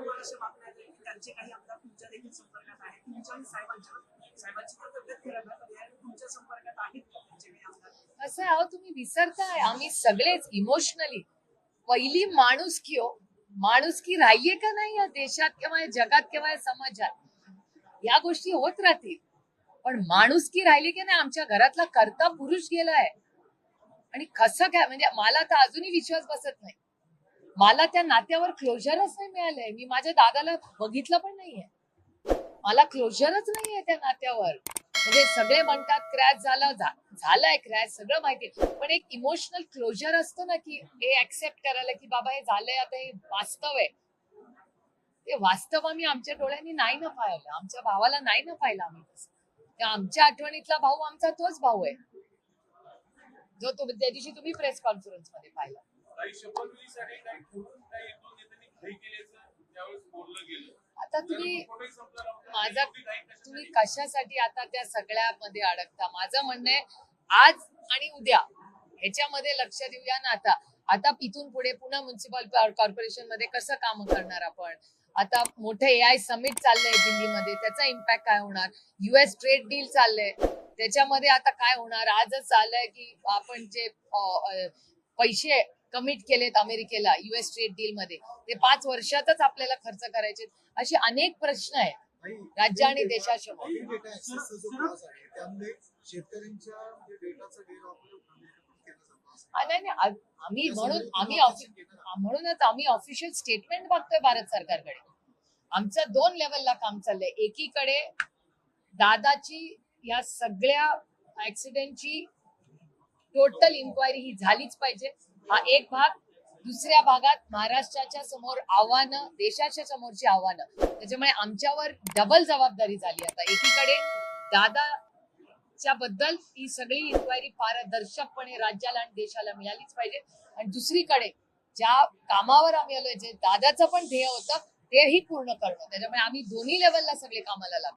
वारंवार अशा बातम्या आहेत की त्यांचे काही आमदार तुमच्या देखील संपर्कात आहेत, तुमच्या आणि साहेबांची तर तब्येत खराब आहे, पण यावेळी तुमच्या संपर्कात आहेत का त्यांचे काही आमदार? असं आहे, अहो तुम्ही विसरताय, आम्ही सगळेच इमोशनली पहिली माणुसकी हो, माणुसकी राहिलीये का नाही या देशात किंवा या जगात किंवा या समाजात? या गोष्टी होत राहतील, पण माणुसकी राहिली की नाही? आमच्या घरातला कर्ता पुरुष गेलाय आणि कसं काय, म्हणजे मला तर अजूनही विश्वास बसत नाही. मला त्या नात्यावर क्लोजरच नाही मिळालंय. मी माझ्या दादाला बघितलं पण नाहीये. मला क्लोजरच नाहीये त्या नात्यावर. म्हणजे सगळे म्हणतात क्रॅश झालाय क्रॅश, सगळं माहितीये, पण एक इमोशनल क्लोजर असतं ना, की हे ऍक्सेप्ट करायला की बाबा हे झालंय, आता हे वास्तव आहे. ते वास्तव आम्ही आमच्या डोळ्यांनी नाही ना पाहिलं, आमच्या भावाला नाही ना पाहिलं आम्ही तसं. त्या आमच्या आठवणीतला भाऊ आमचा तोच भाऊ आहे, जो त्या दिवशी तुम्ही प्रेस कॉन्फरन्स मध्ये पाहिला. आता तुम्ही कशासाठी आता त्या सगळ्यामध्ये अडकता? माझं म्हणणं आहे, आज आणि उद्या ह्याच्यामध्ये लक्ष देऊया ना. आता इथून पुढे पुणे म्युन्सिपल कॉर्पोरेशन मध्ये कसं काम करणार आपण? आता मोठं AI समिट चाललंय दिल्लीमध्ये, त्याचा इम्पॅक्ट काय होणार? US ट्रेड डील चाललंय, त्याच्यामध्ये आता काय होणार? आजच चाललंय की आपण जे पैसे कमिट केलेत अमेरिकेला US ट्रेड डील मध्ये, ते 5 वर्षातच आपल्याला खर्च करायचे. असे अनेक प्रश्न आहेत राज्य आणि देशासमोर. म्हणूनच आम्ही ऑफिशियल स्टेटमेंट बघतोय भारत सरकारकडे. आमचं 2 लेवलला काम चाललंय. एकीकडे दादाची या सगळ्या ऍक्सिडेंटची टोटल इन्क्वायरी ही झालीच पाहिजे, हा एक भाग. दुसऱ्या भागात महाराष्ट्राच्या समोर आव्हानं, देशाच्या समोरची आव्हानं, त्याच्यामुळे आमच्यावर डबल जबाबदारी झाली. आता एकीकडे दादाच्या बद्दल ही सगळी इन्क्वायरी पारदर्शकपणे राज्याला आणि देशाला मिळालीच पाहिजे, आणि दुसरीकडे ज्या कामावर आम्ही आलोय, जे दादाचं पण ध्येय होतं तेही पूर्ण करणं. त्याच्यामुळे आम्ही दोन्ही लेवलला सगळे कामाला लागतो.